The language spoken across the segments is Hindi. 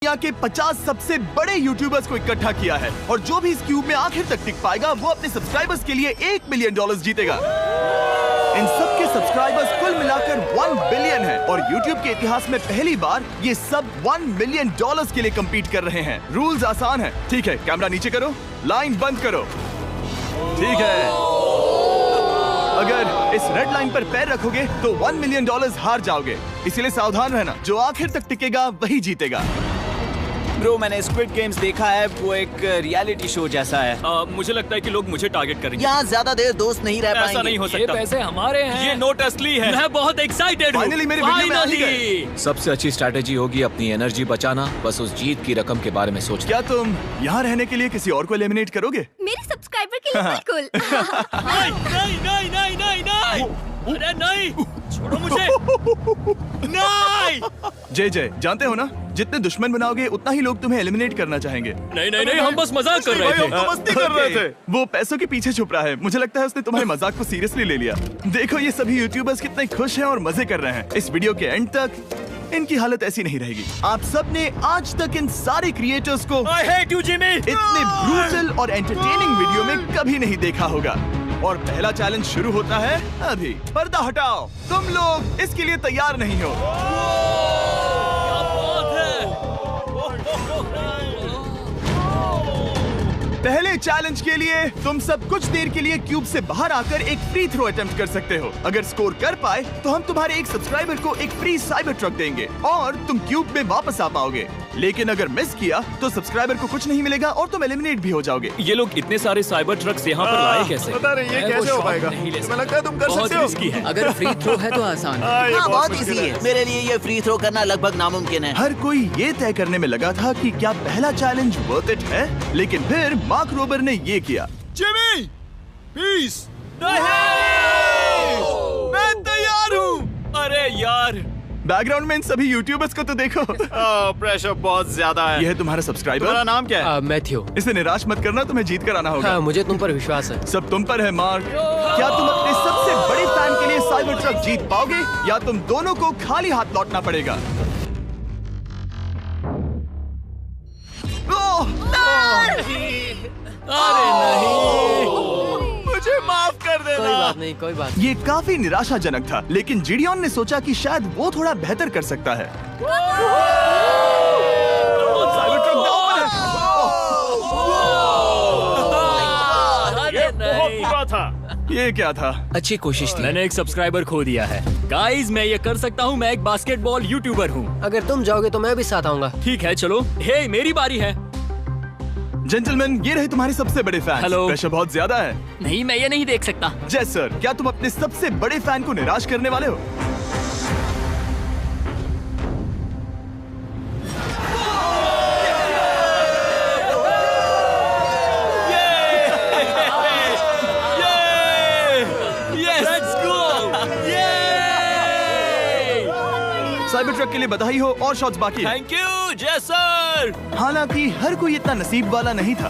दुनिया के 50 सबसे बड़े यूट्यूबर्स को इकट्ठा किया है और जो भी इस क्यूब में आखिर तक टिक पाएगा वो अपने सब्सक्राइबर्स के लिए $1 मिलियन जीतेगा। इन सब के सब्सक्राइबर्स कुल मिलाकर 1 बिलियन है और YouTube के इतिहास में पहली बार ये सब $1 मिलियन के लिए compete कर रहे हैं। रूल्स आसान है, ठीक है? कैमरा नीचे करो, लाइन बंद करो, ठीक है? अगर इस रेड लाइन पर पैर रखोगे तो $1 मिलियन हार जाओगे, इसीलिए सावधान रहना। जो आखिर तक टिकेगा वही जीतेगा। ब्रो, मैंने स्क्विड गेम्स देखा है, वो एक रियलिटी शो जैसा है। मुझे लगता है कि लोग मुझे टारगेट करेंगे। यहाँ ज्यादा देर दोस्त नहीं रह पाएंगे। ऐसा नहीं हो सकता। ये पैसे हमारे हैं। ये नोट असली है। मैं बहुत एक्साइटेड हूँ। फाइनली मेरे वीडियो में आ ही गए। सबसे अच्छी स्ट्रैटेजी होगी अपनी एनर्जी बचाना, बस उस जीत की रकम के बारे में सोचना। क्या तुम यहाँ रहने के लिए किसी और को एलिमिनेट करोगे? मेरे सब्सक्राइबर के लिए बिल्कुल। नहीं नहीं नहीं नहीं नहीं, अरे नहीं, छोड़ो मुझे। नहीं जय जय, जानते हो ना, जितने दुश्मन बनाओगे उतना ही लोग तुम्हें एलिमिनेट करना चाहेंगे। नहीं नहीं नहीं, हम बस मजाक कर रहे थे। हम तो मस्ती कर रहे थे। वो पैसों के पीछे छुप रहा है। मुझे लगता है उसने तुम्हारे मजाक को सीरियसली ले लिया। देखो ये सभी यूट्यूबर्स कितने खुश हैं और मजे कर रहे हैं। इस वीडियो के एंड तक इनकी हालत ऐसी नहीं रहेगी। आप सब ने आज तक इन सारे क्रिएटर्स को I hate you, Jimmy! इतने ब्रूटल और एंटरटेनिंग वीडियो में कभी नहीं देखा होगा। और पहला चैलेंज शुरू होता है अभी। पर्दा हटाओ, तुम लोग इसके लिए तैयार नहीं हो। क्या बात है? पहले चैलेंज के लिए तुम सब कुछ देर के लिए क्यूब से बाहर आकर एक फ्री थ्रो अटेम्प्ट कर सकते हो। अगर स्कोर कर पाए तो हम तुम्हारे एक सब्सक्राइबर को एक फ्री साइबर ट्रक देंगे और तुम क्यूब में वापस आ पाओगे। लेकिन अगर मिस किया तो सब्सक्राइबर को कुछ नहीं मिलेगा और तुम एलिमिनेट भी हो जाओगे। ये लोग इतने सारे साइबर ट्रक्स यहाँ पर लाए कैसे? पता नहीं ये मैं कैसे वो हो पाएगा। शॉट नहीं ले तुम्हें लगता है तुम कर बहुत सकते रिस्की हो? है। अगर फ्री थ्रो है तो आसान है। हाँ, बहुत इजी है। मेरे लिए ये फ्री थ्रो करना लगभग नामुमकिन है। हर कोई ये तय करने में लगा था कि क्या पहला चैलेंज वर्थ इट है, लेकिन फिर मार्क रोबर ने ये किया। Jimmy, peace. मैं तैयार हूँ। अरे यार, बैकग्राउंड में इन सभी यूट्यूबर्स को तो देखो। प्रेशर बहुत ज्यादा है। यह है तुम्हारा सब्सक्राइबर। तुम्हारा नाम क्या है? मैथ्यू। इसे निराश मत करना, तुम्हें जीत कर आना होगा। हाँ, मुझे तुम पर विश्वास है। सब तुम पर है मार्क। क्या तुम अपने सबसे बड़े फैन के लिए साइबर ट्रक जीत पाओगे या तुम दोनों को खाली हाथ लौटना पड़ेगा? अरे नहीं, मुझे माफ कर कोई देना। बात नहीं, कोई बात ये काफी निराशाजनक था, लेकिन जिडियन ने सोचा कि शायद वो थोड़ा बेहतर कर सकता है। साइबर ट्रक डाउन है। अरे नहीं। बुरा था। ये क्या था? अच्छी कोशिश थी। मैंने एक सब्सक्राइबर खो दिया है। गाइस, मैं ये कर सकता हूँ। मैं एक बास्केटबॉल यूट्यूबर हूँ। अगर तुम जाओगे तो मैं भी साथ आऊंगा। ठीक है, चलो। हे, मेरी बारी है। जेंटलमैन, ये रहे तुम्हारे सबसे बड़े फैन। हेलो। प्रेशर बहुत ज्यादा है। नहीं, मैं ये नहीं देख सकता। जय सर, क्या तुम अपने सबसे बड़े फैन को निराश करने वाले हो? साइबर ट्रक के लिए बधाई हो और शॉट्स बाकी है। थैंक यू जय सर। हालांकि हर कोई इतना नसीब वाला नहीं था।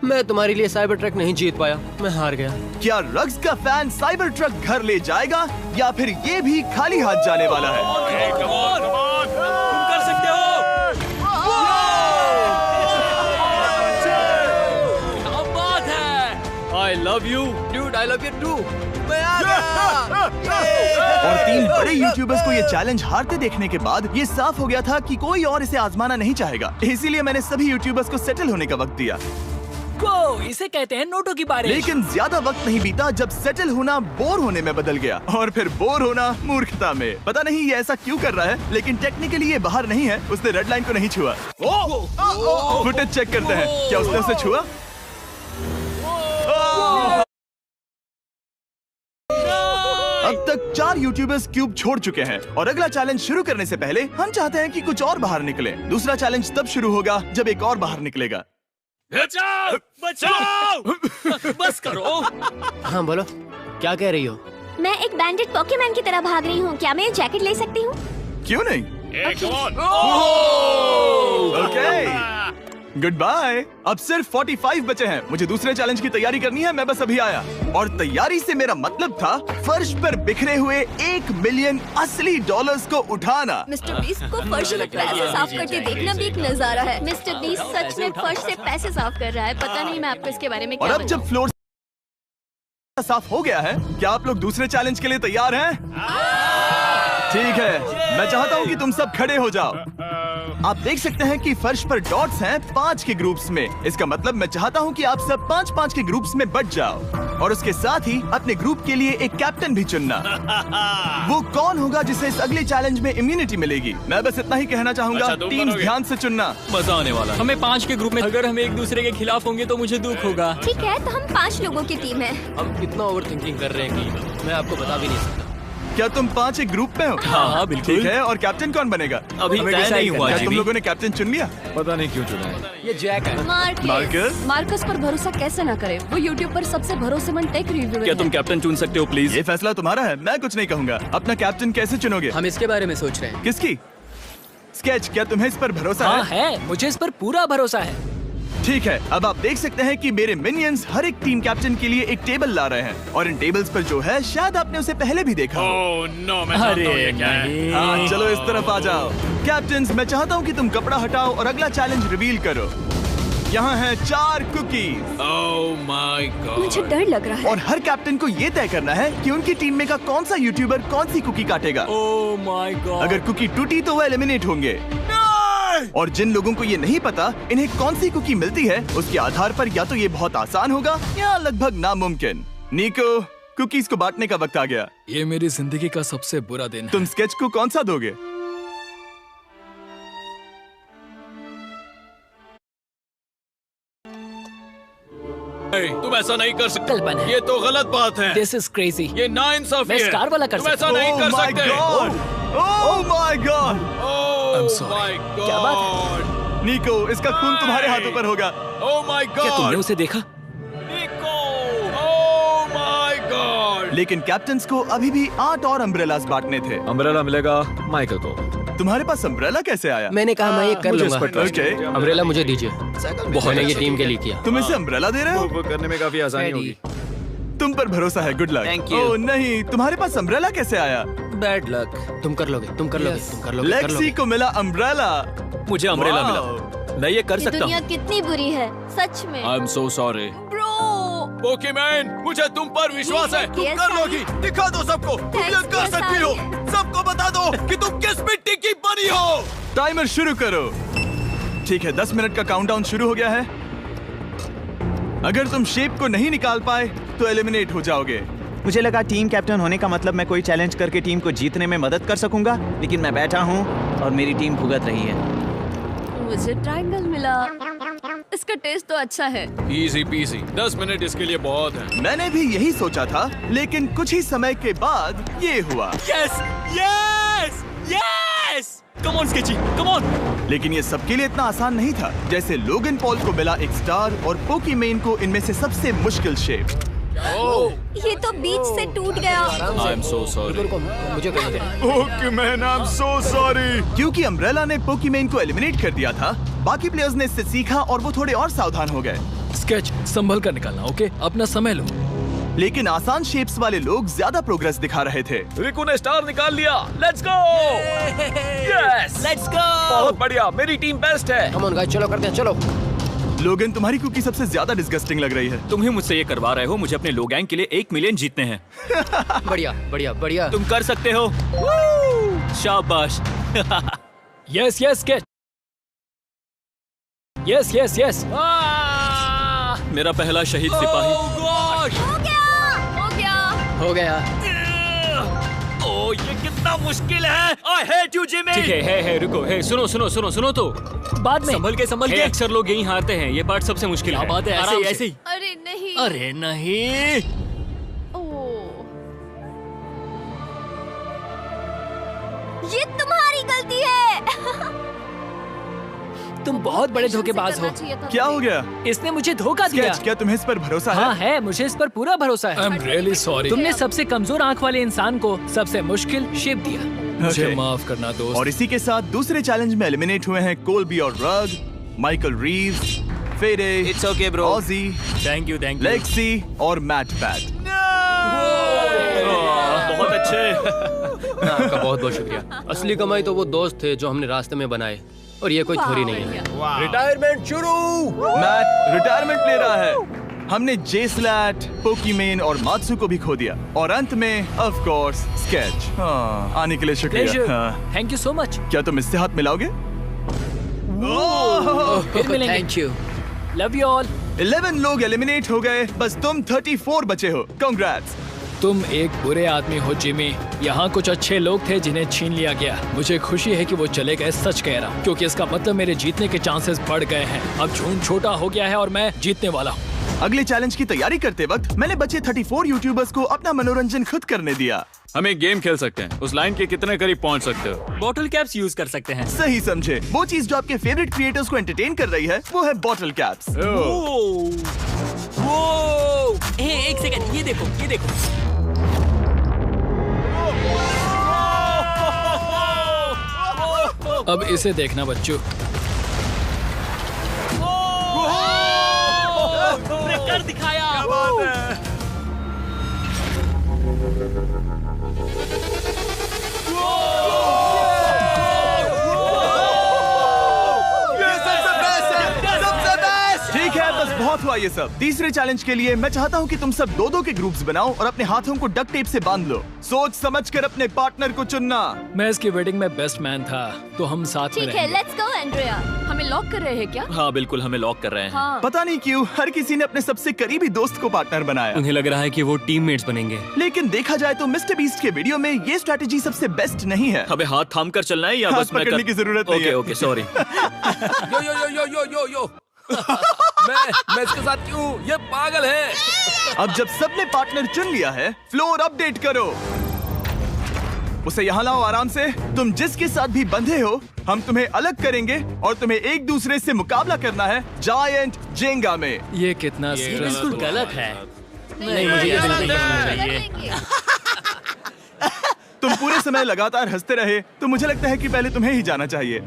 मैं तुम्हारे लिए साइबर ट्रक नहीं जीत पाया, मैं हार गया। क्या रग्स का फैन साइबर ट्रक घर ले जाएगा या फिर ये भी खाली हाथ जाने वाला है? तुम कर सकते हो। क्या बात है? I love you, dude. I love you too. मैं आ गया। और 3 बड़े यूट्यूबर्स को ये चैलेंज हारते देखने के बाद ये साफ हो गया था कि कोई और इसे आजमाना नहीं चाहेगा। इसीलिए मैंने सभी यूट्यूबर्स को सेटल होने का वक्त दिया। इसे कहते हैं नोटों की बारिश। लेकिन ज्यादा वक्त नहीं बीता जब सेटल होना बोर होने में बदल गया और फिर बोर होना मूर्खता में। पता नहीं ये ऐसा क्यों कर रहा है, लेकिन टेक्निकली ये बाहर नहीं है। उसने रेड लाइन को नहीं छुआ। फुटेज चेक करते हैं, क्या उसने उसे छुआ? अब तक 4 यूट्यूबर्स क्यूब छोड़ चुके हैं और अगला चैलेंज शुरू करने से पहले हम चाहते हैं कि कुछ और बाहर निकले। दूसरा चैलेंज तब शुरू होगा जब एक और बाहर निकलेगा। बचाओ, बचाओ। बस करो। हाँ बोलो, क्या कह रही हो? मैं एक बैंडेड पॉकीमैन की तरह भाग रही हूँ। क्या मैं जैकेट ले सकती हूँ? क्यों नहीं? Okay, goodbye. अब सिर्फ 45 बचे हैं। मुझे दूसरे चैलेंज की तैयारी करनी है। मैं बस अभी आया और तैयारी से मेरा मतलब था फर्श पर बिखरे हुए 1 मिलियन असली डॉलर्स को उठाना। मिस्टर बीस्ट को फर्श में पैसे साफ करके देखना भी एक नजारा है। मिस्टर बीस्ट सच में फर्श से पैसे साफ कर रहा है। पता नहीं मैं आपको इसके बारे में और क्या अब जब फ्लोर साफ हो गया है, क्या आप लोग दूसरे चैलेंज के लिए तैयार हैं? ठीक है, मैं चाहता हूं कि तुम सब खड़े हो जाओ। आप देख सकते हैं कि फर्श पर डॉट्स हैं 5 के ग्रुप्स में। इसका मतलब मैं चाहता हूं कि आप सब 5-5 के ग्रुप्स में बंट जाओ और उसके साथ ही अपने ग्रुप के लिए एक कैप्टन भी चुनना। वो कौन होगा जिसे इस अगले चैलेंज में इम्यूनिटी मिलेगी? मैं बस इतना ही कहना चाहूंगा, अच्छा, तुम टीम्स बनोगे। ध्यान से चुनना। मजा आने वाला है। हमें 5 के ग्रुप में, अगर हम एक दूसरे के खिलाफ होंगे तो मुझे दुख होगा। ठीक है, तो हम 5 लोगों की टीम है। हम इतना ओवर थिंकिंग कर रहे हैं कि मैं आपको बता भी नहीं सकता। क्या तुम 5 एक ग्रुप में हो? हाँ, बिल्कुल। ठीक है, और कैप्टन कौन बनेगा? अभी हमें तय decide नहीं करना हुआ, है। तुम जिमी। लोगों ने कैप्टन चुन लिया? पता नहीं क्यों चुना है। ये जैक है। मार्कस? मार्कस पर भरोसा कैसे ना करे? वो यूट्यूब पर सबसे भरोसेमंद टेक रिव्यूअर क्या तुम है। कैप्टन चुन सकते हो प्लीज? ये फैसला तुम्हारा है, मैं कुछ नहीं कहूंगा। अपना कैप्टन कैसे चुनोगे? हम इसके बारे में सोच रहे हैं। किसकी? स्केच, क्या तुम्हें इस पर भरोसा हाँ है? है, मुझे इस पर पूरा भरोसा है। ठीक है, अब आप देख सकते हैं कि मेरे मिनियंस हर एक टीम कैप्टन के लिए एक टेबल ला रहे हैं और इन टेबल्स पर जो है शायद आपने उसे पहले भी देखा हो। नो, मैं अरे नहीं। हाँ, चलो इस तरफ आ जाओ। कैप्टन्स, मैं चाहता हूँ कि तुम कपड़ा हटाओ और अगला चैलेंज रिवील करो। यहाँ हैं 4 कुकीज ओह माय गॉड। मुझे डर लग रहा है। और हर कैप्टन को ये तय करना है कि उनकी टीम में का कौन सा यूट्यूबर कौन सी कुकी काटेगा। Oh my God. अगर कुकी टूटी तो वो एलिमिनेट होंगे। और जिन लोगों को ये नहीं पता इन्हें कौन सी कुकी मिलती है, उसके आधार पर या तो ये बहुत आसान होगा या लगभग नामुमकिन। निको, कुकीज को बांटने का वक्त आ गया। ये मेरी जिंदगी का सबसे बुरा दिन है। तुम स्केच को कौन सा दोगे? तुम ऐसा नहीं कर सकते। कल्पना है। ये तो गलत बात है। This is crazy. ये नाइंसाफी मैं है। स्टार वाला कर तुम ऐसा सकता नहीं Oh कर my सकते। God! Oh my God! I'm sorry. My God. क्या बात निको, इसका खून तुम्हारे हाथों पर होगा। Oh my God. क्या तुमने उसे देखा? निको। Oh my God. लेकिन कैप्टन्स को अभी भी 8 और अम्ब्रेलास बांटने थे। अम्ब्रेला मिलेगा माइकल को। तुम्हारे पास अम्ब्रेला कैसे आया? मैंने कहा मैं ये कर मुझे इस लूंगा। पर trust ओके, अम्ब्रेला मुझे दीजिए। मैंने ये टीम के लिए किया। तुम इसे अम्ब्रेला दे रहे हो? वो करने में काफी आसानी होगी। तुम पर भरोसा है, गुड लक। Thank you. ओह नहीं, तुम्हारे पास अम्ब्रेला कैसे आया? Bad luck. तुम कर लोगे, तुम कर लोगे, तुम कर लोगे, कर लेक्सी लोगे। को मिला अम्ब्रेला। मुझे अम्ब्रेला Wow. मिला। मैं ये कर ये सकता दुनिया हूँ। कितनी बुरी है, सच में। I am so sorry. Bro, Pokemon, मुझे तुम पर विश्वास है। तुम Yes, कर I- लोगी। दिखा दो सबको। तुम ये Thanks, कर yes, सकती हो। I- सबको बता दो कि तुम किस मिट्टी की बनी हो। टाइमर शुरू करो। ठीक है, 10 मिनट का काउंटडाउन शुरू हो गया है। अगर तुम शेप को नहीं निकाल पाए तो एलिमिनेट हो जाओगे। मुझे लगा टीम कैप्टन होने का मतलब मैं कोई चैलेंज करके टीम को जीतने में मदद कर सकूंगा, लेकिन मैं बैठा हूँ और मेरी टीम भुगत रही है। मुझे ट्रायंगल मिला। इसका टेस्ट तो अच्छा है। Easy PC. 10 मिनट इसके लिए बहुत है। मैंने भी यही सोचा था, लेकिन कुछ ही समय के बाद ये हुआ। Yes yes yes. Come on sketchy, come on. लेकिन ये सबके लिए इतना आसान नहीं था। जैसे लोगन पॉल को मिला एक स्टार और पोकीमेन को इनमें से सबसे मुश्किल शेप। ये तो बीच से टूट गया। आई एम सो सॉरी। रुको, मुझे करने दे। पोकीमेन, आई एम सो सॉरी। क्योंकि अम्ब्रेला ने पोकीमेन को एलिमिनेट कर दिया था, बाकी प्लेयर्स ने इससे सीखा और वो थोड़े और सावधान हो गए। स्केच संभल कर निकालना, ओके? अपना समय लो। लेकिन आसान शेप्स वाले लोग ज्यादा प्रोग्रेस दिखा रहे थे। रिकू ने स्टार निकाल लिया। Let's go. Yes, let's go. बहुत बढ़िया। मेरी टीम बेस्ट है। कम ऑन गाइस, चलो करते हैं, चलो। लोगन, तुम्हारी कुकी सबसे ज्यादा डिस्गस्टिंग लग रही है। तुम ही मुझसे ये करवा रहे हो। मुझे अपने लो गैंग के लिए 1 मिलियन जीतने हैं। बढ़िया बढ़िया बढ़िया। तुम कर सकते हो। शाबाश। Yes yes sketch. Yes yes yes. मेरा पहला शहीद सिपाही। हो गया। हो गया। ओह, ये कितना मुश्किल है। I hate you Jimmy. ठीक है, रुको, है, सुनो सुनो सुनो सुनो तो बाद में संभल के अक्सर लोग यही हारते हैं। ये पार्ट सबसे मुश्किल है। बात है, ऐसे ही ऐसे ही। अरे नहीं। अरे नहीं। ओह, ये तुम्हारी गलती है। तुम बहुत बड़े धोखेबाज हो। क्या हो गया? इसने मुझे धोखा दिया। स्केच, क्या तुम्हें इस पर भरोसा हाँ है? है, मुझे इस पर पूरा भरोसा आई है। Am really sorry. तुमने सबसे कमजोर आंख वाले इंसान को सबसे मुश्किल शेप दिया। मुझे Okay. माफ करना दोस्त। और इसी के साथ दूसरे चैलेंज में एलिमिनेट हुए हैं कोलबी और Rug, Michael Reeves, Fede, It's okay, bro. Ozzy, thank you Lexi और मैट पैट। बहुत अच्छे। आपका बहुत बहुत शुक्रिया। असली कमाई तो वो दोस्त थे जो हमने रास्ते में बनाए, और ये कोई थोड़ी नहीं है। रिटायरमेंट शुरू। मैट रिटायरमेंट ले रहा है। हमने जेस्लैट, पोकीमेन और मात्सु को भी खो दिया, और अंत में ऑफ कोर्स स्केच। आने के लिए शुक्रिया। Thank you so much. क्या तुम इससे हाथ मिलाओगे? फिर मिलेंगे। Thank you. Love you all. 11 लोग एलिमिनेट हो गए, बस तुम 34 बचे हो। कांग्रेट्स। तुम एक बुरे आदमी हो जिमी। यहाँ कुछ अच्छे लोग थे जिन्हें छीन लिया गया। मुझे खुशी है कि वो चले गए, सच कह रहा हूँ, क्योंकि इसका मतलब मेरे जीतने के चांसेस बढ़ गए हैं। अब झूठ छोटा हो गया है और मैं जीतने वाला हूँ। अगले चैलेंज की तैयारी करते वक्त मैंने बचे 34 यूट्यूबर्स को अपना मनोरंजन खुद करने दिया। हम एक गेम खेल सकते हैं। उस लाइन के कितने करीब पहुंच सकते हो? बॉटल कैप्स यूज कर सकते हैं। सही समझे। वो चीज जो आपके फेवरेट क्रिएटर्स को एंटरटेन कर रही है वो है बॉटल कैप्स। एक सेकंड, ये देखो, ये देखो। अब इसे देखना बच्चों। कर दिखाया। ठीक है, बस बहुत हुआ ये सब। तीसरे चैलेंज के लिए मैं चाहता हूँ कि तुम सब दो के ग्रुप्स बनाओ और अपने हाथों को डक्ट टेप से बांध लो। सोच समझकर अपने पार्टनर को चुनना। मैं इसकी वेडिंग में बेस्ट मैन था, तो हम साथ में ठीक है, लेट्स गो एंड्रिया। हमें लॉक कर रहे हैं क्या? हाँ बिल्कुल, हमें लॉक कर रहे हैं। हाँ। पता नहीं क्यों हर किसी ने अपने सबसे करीबी दोस्त को पार्टनर बनाया। उन्हें लग रहा है कि वो टीममेट्स बनेंगे। लेकिन देखा जाए तो मिस्टर बीस्ट के वीडियो में ये स्ट्रेटेजी सबसे बेस्ट नहीं है। हमें हाथ थाम कर चलना है या हाथ बस मैं पकड़ने की जरूरत नहीं है। Okay sorry. Yo yo yo yo yo yo yo. मैं इसके साथ क्यों? ये पागल है। अब जब सबने पार्टनर चुन लिया है, फ्लोर अपडेट करो। उसे यहाँ लाओ आराम से। तुम जिसके साथ भी बंधे हो, हम तुम्हें अलग करेंगे और तुम्हें एक दूसरे से मुकाबला करना है जायंट जेंगा में। ये कितना बिल्कुल गलत है। नहीं, मुझे ये बिल्कुल नहीं नहीं करेंगे। तुम पूरे समय लगातार हंसते रहे, तो मुझे लगता है कि पहले तुम्हें ही जाना चाहिए।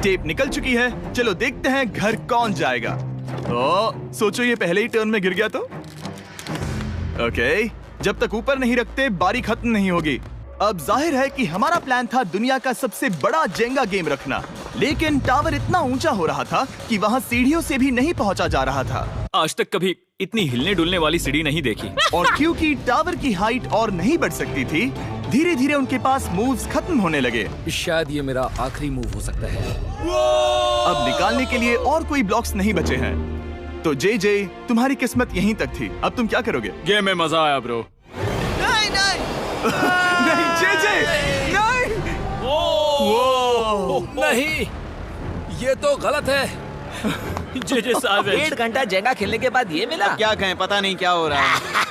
टेप निकल चुकी है, चलो देखते हैं घर कौन जाएगा। सोचो ये पहले ही टर्न में गिर गया तो। ओके, जब तक ऊपर नहीं रखते बारी खत्म नहीं होगी। अब जाहिर है कि हमारा प्लान था दुनिया का सबसे बड़ा जेंगा गेम रखना, लेकिन टावर इतना ऊंचा हो रहा था कि वहाँ सीढ़ियों से भी नहीं पहुँचा जा रहा था। आज तक कभी इतनी हिलने डुलने वाली सीढ़ी नहीं देखी। और क्योंकि टावर की हाइट और नहीं बढ़ सकती थी, धीरे धीरे उनके पास मूव्स खत्म होने लगे। शायद ये मेरा आखिरी मूव हो सकता है। अब निकालने के लिए और कोई ब्लॉक्स नहीं बचे हैं। तो जे तुम्हारी किस्मत यहीं तक थी। अब तुम क्या करोगे? गेम में मजा आया ब्रो। नहीं जे नहीं। नहीं, ये तो गलत है। जे साहब 1.5 घंटा जेंगा खेलने के बाद ये मिला। क्या कहें, पता नहीं क्या हो रहा है।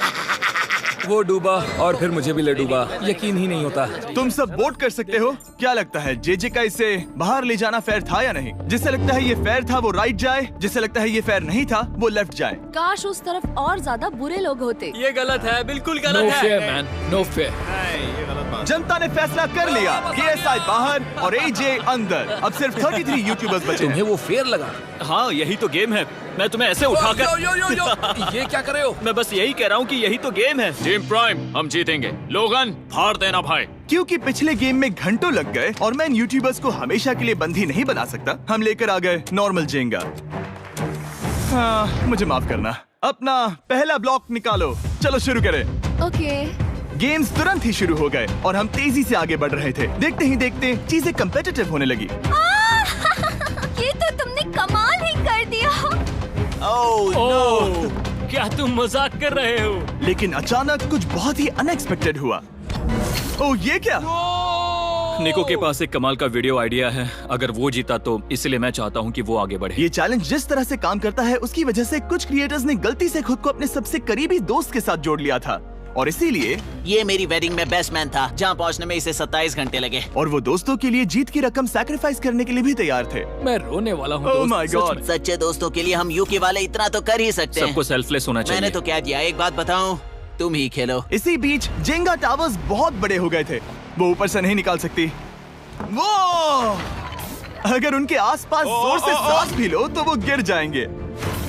वो डूबा और फिर मुझे भी ले डूबा। यकीन ही नहीं होता। तुम सब वोट कर सकते हो। क्या लगता है जे का इसे बाहर ले जाना फेयर था या नहीं? जिसे लगता है ये फेयर था वो राइट जाए, जिसे लगता है ये फेयर नहीं था वो लेफ्ट जाए। काश उस तरफ और ज्यादा बुरे लोग होते। ये गलत है, बिल्कुल नो गलत फेयर है। Man, no fair. जनता ने फैसला कर लिया। KSI बाहर और AJ अंदर। अब सिर्फ 33 यूट्यूबर्स बचे हैं। तुम्हें वो फेयर लगा? हाँ यही तो गेम है। मैं तुम्हें ऐसे उठाकर यो यो यो यो। ये क्या कर रहे हो? मैं बस यही कह रहा हूँ कि यही तो गेम है। टीम प्राइम, हम जीतेंगे। लोगन, फाड़ देना भाई। क्योंकि पिछले गेम में घंटों लग गए और मैं इन यूट्यूबर्स को हमेशा के लिए बंदी नहीं बना सकता, हम लेकर आ गए नॉर्मल जेंगा। हाँ, मुझे माफ करना। अपना पहला ब्लॉक निकालो। चलो शुरू करें। ओके। गेम्स तुरंत ही शुरू हो गए और हम तेजी से आगे बढ़ रहे थे। देखते ही देखते चीजें कम्पिटिटिव होने लगी। ये तो तुमने कमाल ही कर दिया। ओह, क्या तुम मजाक कर रहे हो? लेकिन अचानक कुछ बहुत ही अनएक्सपेक्टेड हुआ। ओह, ये क्या? निको के पास एक कमाल का वीडियो आइडिया है। अगर वो जीता तो इसलिए मैं चाहता हूँ कि वो आगे बढ़े। ये चैलेंज जिस तरह से काम करता है उसकी वजह से कुछ क्रिएटर्स ने गलती से खुद को अपने सबसे करीबी दोस्त के साथ जोड़ लिया था, और इसीलिए ये मेरी वेडिंग में बेस्ट मैन था, जहाँ पहुँचने में इसे 27 घंटे लगे। और वो दोस्तों के लिए जीत की रकम सैक्रिफाइस करने के लिए भी तैयार थे। मैं रोने वाला हूँ। Oh my God. सच्चे दोस्तों के लिए हम यूके वाले इतना तो कर ही सकते हैं। सबको सेल्फलेस होना चाहिए। मैंने तो क्या दिया, एक बात बताऊं, तुम ही खेलो। इसी बीच जेंगा टावर्स बहुत बड़े हो गए थे। वो ऊपर से नहीं निकाल सकती। वो अगर उनके आसपास जोर से सांस भी लो तो वो गिर जाएंगे।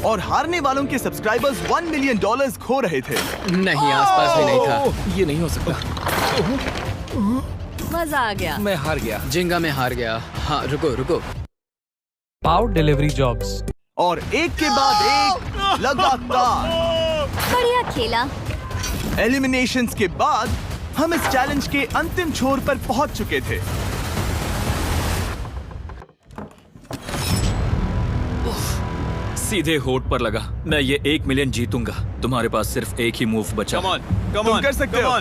और हारने वालों के सब्सक्राइबर्स $1 मिलियन खो रहे थे। नहीं, आसपास भी नहीं था। ये नहीं हो सकता। मजा आ गया। मैं हार गया। जिंगा में हार गया। हाँ, रुको। Power delivery jobs. और एक के बाद एक लगातार बढ़िया खेला। एलिमिनेशंस के बाद हम इस चैलेंज के अंतिम छोर पर पहुंच चुके थे। सीधे होठ पर लगा। मैं ये 1 मिलियन जीतूंगा। तुम्हारे पास सिर्फ एक ही मूव बचा। तुम कर सकते हो।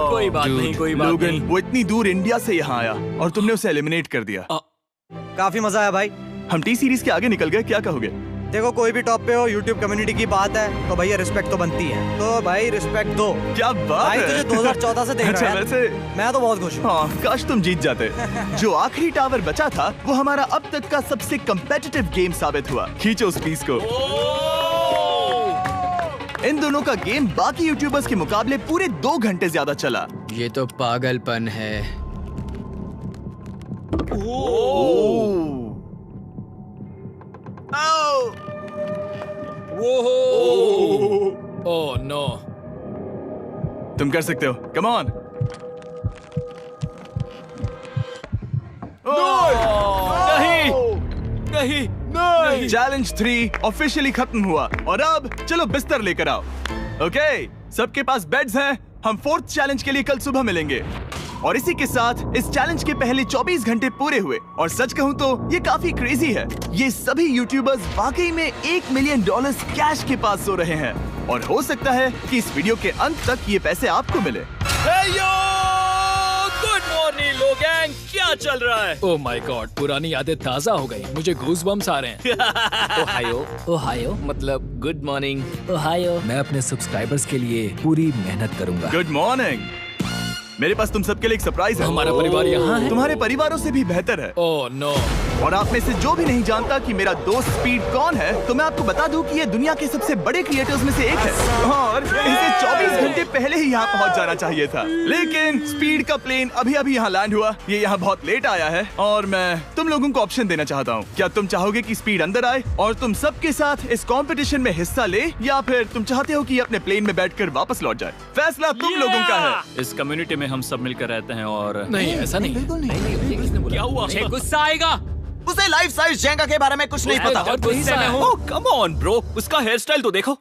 कोई बात नहीं, कोई बात लोगन, नहीं। वो इतनी दूर इंडिया से यहाँ आया और तुमने उसे एलिमिनेट कर दिया। काफी मजा आया भाई। हम टी सीरीज के आगे निकल गए, क्या कहोगे? देखो, कोई भी टॉप पे हो, यूट्यूब कम्युनिटी की बात है तो भैया रिस्पेक्ट तो बनती है। तो भाई रिस्पेक्ट दो। क्या बात भाई है। तुझे 2014 से देख अच्छा, रहा है। वैसे मैं तो बहुत खुश हूँ। हाँ, काश तुम जीत जाते। जो आखिरी टावर बचा था वो हमारा अब तक का सबसे कम्पेटिटिव गेम साबित हुआ। खींचो उस पीस को। इन दोनों का गेम बाकी यूट्यूबर्स के मुकाबले पूरे 2 घंटे ज्यादा चला। ये तो पागलपन है। Oh no. तुम कर सकते हो, कम ऑन। नहीं। चैलेंज 3 ऑफिशियली खत्म हुआ और अब चलो बिस्तर लेकर आओ। ओके, सबके पास बेड्स हैं। हम 4th चैलेंज के लिए कल सुबह मिलेंगे। और इसी के साथ इस चैलेंज के पहले 24 घंटे पूरे हुए और सच कहूं तो ये काफी क्रेजी है। ये सभी यूट्यूबर्स वाकई में $1 मिलियन कैश के पास सो रहे हैं और हो सकता है कि इस वीडियो के अंत तक ये पैसे आपको मिले। गुड मॉर्निंग लोगैंग, क्या चल रहा है? ओह माय गॉड, पुरानी यादें ताजा हो गई। मुझे गूज़बम्स आ रहे हैं। ओहायो मतलब गुड मॉर्निंग। ओहायो। मैं अपने सब्सक्राइबर्स के लिए पूरी मेहनत करूंगा। Good morning. मेरे पास तुम सबके लिए एक सरप्राइज है। हमारा परिवार यहाँ है। तुम्हारे परिवारों से भी बेहतर है। Oh no. और आप में से जो भी नहीं जानता कि मेरा दोस्त स्पीड कौन है, तो मैं आपको बता दूं कि ये दुनिया के सबसे बड़े क्रिएटर्स में से एक है और इसे 24 घंटे पहले ही यहाँ पहुँच जाना चाहिए था। लेकिन स्पीड का प्लेन अभी अभी यहाँ लैंड हुआ। ये यहाँ बहुत लेट आया है और मैं तुम लोगों को ऑप्शन देना चाहता हूँ। क्या तुम चाहोगे कि स्पीड अंदर आए और तुम सबके साथ इस कंपटीशन में हिस्सा ले, या फिर तुम चाहते हो कि ये अपने प्लेन में बैठकर वापस लौट जाए? फैसला तुम लोगों का है। इस कम्युनिटी में हम सब मिलकर रहते हैं और नहीं, ऐसा नहीं। क्या हुआ? मुझे गुस्सा आएगा। उसे लाइफ साइज जेंगा के बारे में कुछ नहीं पता। बहुत गुस्से में हूँ। ओह कम ऑन ब्रो, उसका हेयर स्टाइल तो देखो।